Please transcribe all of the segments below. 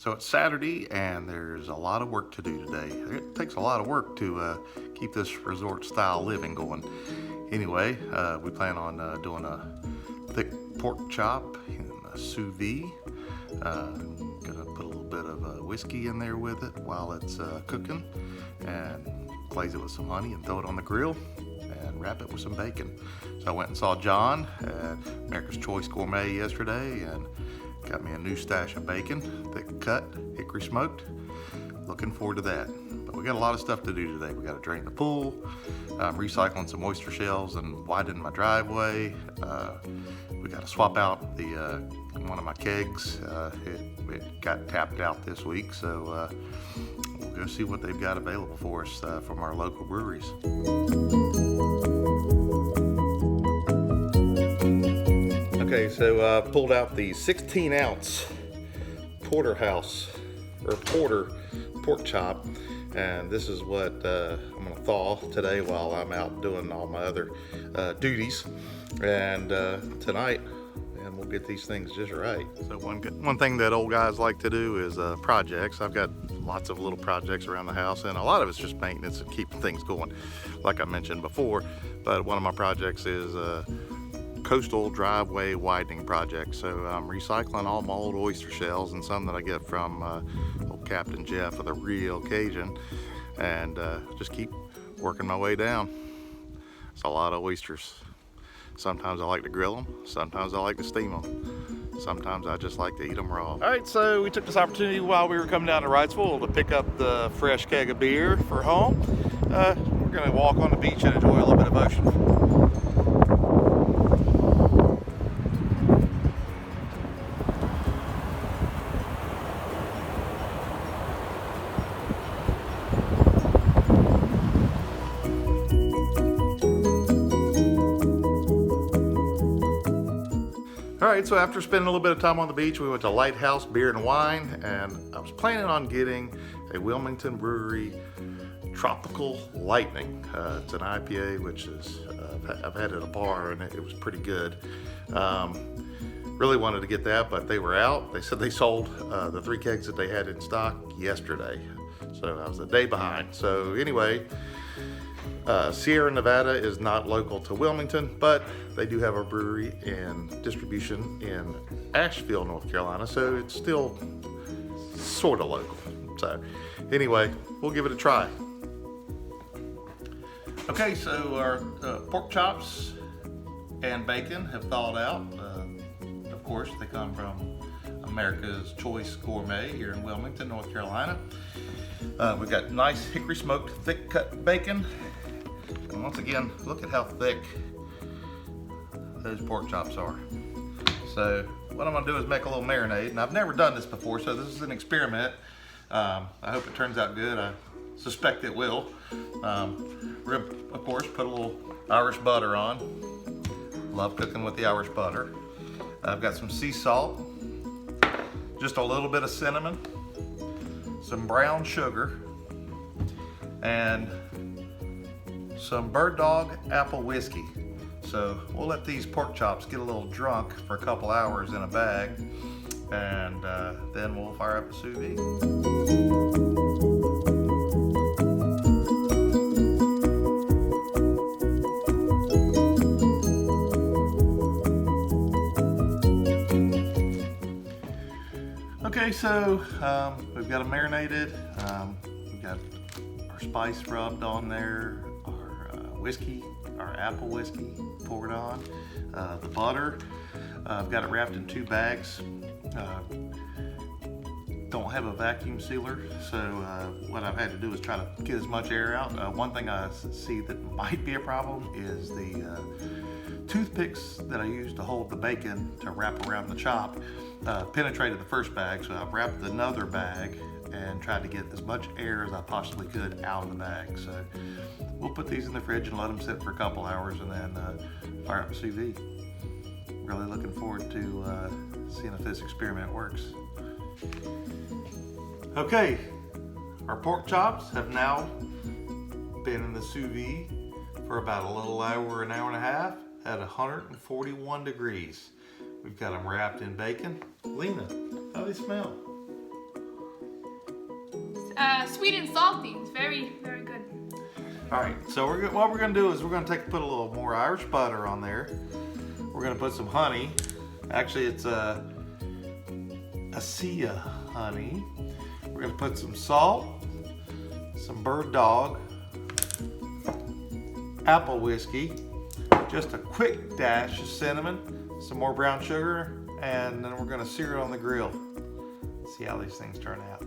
So it's Saturday and there's a lot of work to do today. It takes a lot of work to keep this resort style living going. Anyway, we plan on doing a thick pork chop in a sous vide. Gonna put a little bit of whiskey in there with it while it's cooking, and glaze it with some honey and throw it on the grill and wrap it with some bacon. So I went and saw John at America's Choice Gourmet yesterday and got me a new stash of bacon, thick cut, hickory smoked. Looking forward to that. But we got a lot of stuff to do today. We got to drain the pool, recycling some oyster shells and widen my driveway. We got to swap out the one of my kegs. It got tapped out this week, so we'll go see what they've got available for us from our local breweries. Okay, so pulled out the 16-ounce porterhouse or porter pork chop, and this is what I'm gonna thaw today while I'm out doing all my other duties. And tonight, man, we'll get these things just right. So one thing that old guys like to do is projects. I've got lots of little projects around the house, and a lot of it's just maintenance and keeping things going, like I mentioned before. But one of my projects is coastal driveway widening project. So I'm recycling all my old oyster shells and some that I get from old Captain Jeff of the Real Cajun, and just keep working my way down. It's a lot of oysters. Sometimes I like to grill them, sometimes I like to steam them, sometimes I just like to eat them raw. All right, so we took this opportunity while we were coming down to Wrightsville to pick up the fresh keg of beer for home. We're gonna walk on the beach and enjoy a little bit of ocean. All right, so after spending a little bit of time on the beach, we went to Lighthouse Beer and Wine, and I was planning on getting a Wilmington Brewery Tropical Lightning. It's an IPA, which is, I've had it at a bar and it was pretty good. Really wanted to get that, but they were out. They said they sold the 3 kegs that they had in stock yesterday. So I was a day behind. So anyway, Sierra Nevada is not local to Wilmington, but they do have a brewery and distribution in Asheville, North Carolina, so it's still sort of local. So anyway, we'll give it a try. Okay, so our pork chops and bacon have thawed out. Of course, they come from America's Choice Gourmet here in Wilmington, North Carolina. We've got nice hickory smoked thick cut bacon. And once again, look at how thick those pork chops are. So what I'm gonna do is make a little marinade, and I've never done this before, so this is an experiment. I hope it turns out good. I suspect it will. We're gonna, of course, put a little Irish butter on. Love cooking with the Irish butter. I've got some sea salt, just a little bit of cinnamon, some brown sugar, and some Bird Dog apple whiskey. So we'll let these pork chops get a little drunk for a couple hours in a bag, and then we'll fire up a sous vide. Okay, so we've got them marinated. We've got our spice rubbed on there, our whiskey, our apple whiskey poured on, the butter. I've got it wrapped in 2 bags. Don't have a vacuum sealer, so what I've had to do is try to get as much air out. One thing I see that might be a problem is the toothpicks that I use to hold the bacon to wrap around the chop penetrated the first bag, so I've wrapped another bag and tried to get as much air as I possibly could out of the bag. So we'll put these in the fridge and let them sit for a couple hours, and then fire up a sous vide. Really looking forward to seeing if this experiment works. Okay, our pork chops have now been in the sous vide for about a little over an hour and a half at 141 degrees. We've got them wrapped in bacon. Lena, how do they smell? Sweet and salty. It's very, very good. All right, so what we're gonna do is we're gonna put a little more Irish butter on there. We're gonna put some honey. Actually, it's Acea honey. We're gonna put some salt, some bird dog, apple whiskey, just a quick dash of cinnamon, some more brown sugar, and then we're gonna sear it on the grill. See how these things turn out.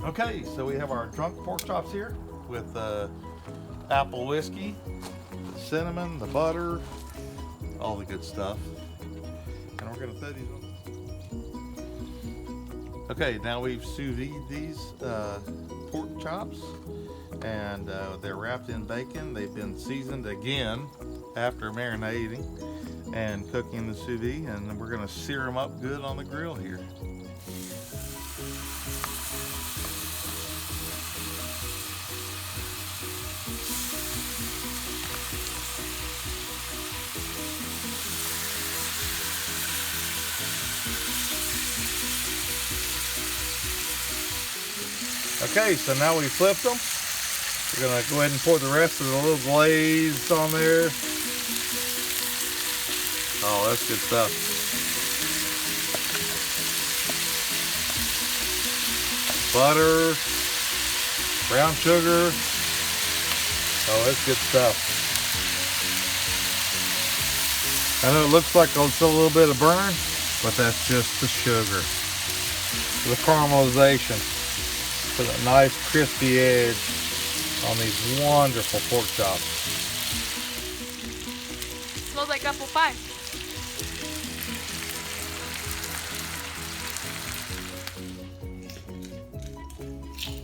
Okay, so we have our drunk pork chops here with apple whiskey, the cinnamon, the butter, all the good stuff. And we're gonna throw these on. Okay, now we've sous vide these pork chops, and they're wrapped in bacon. They've been seasoned again after marinating and cooking in the sous vide, and then we're gonna sear them up good on the grill here. Okay, so now we flipped them. We're gonna go ahead and pour the rest of the little glaze on there. Oh, that's good stuff. Butter, brown sugar. Oh, that's good stuff. I know it looks like it's a little bit of burn, but that's just the sugar. The caramelization. Put a nice crispy edge on these wonderful pork chops. Smells like apple pie.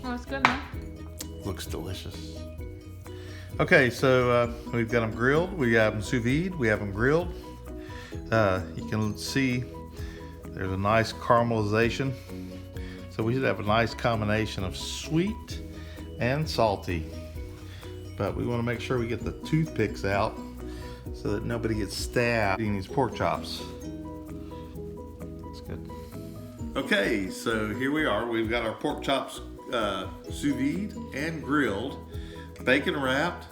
Oh, it's good, man. Looks delicious. Okay, so we've got them grilled. We have them sous vide. We have them grilled. You can see there's a nice caramelization. So we should have a nice combination of sweet and salty. But we want to make sure we get the toothpicks out so that nobody gets stabbed eating these pork chops. That's good. Okay, so here we are. We've got our pork chops sous vide and grilled, bacon wrapped.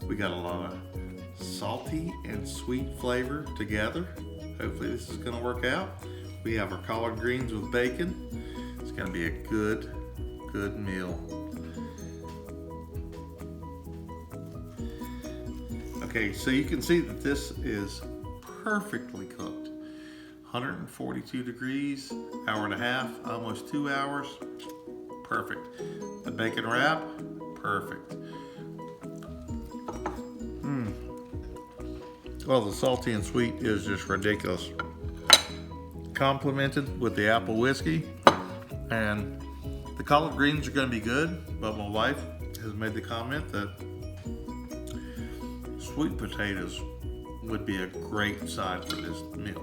We got a lot of salty and sweet flavor together. Hopefully this is going to work out. We have our collard greens with bacon. It's going to be a good meal. Okay, so you can see that this is perfectly cooked. 142 degrees, hour and a half, almost 2 hours. Perfect. The bacon wrap, perfect. Well, the salty and sweet is just ridiculous. Complemented with the apple whiskey, and the collard greens are going to be good, but my wife has made the comment that sweet potatoes would be a great side for this meal.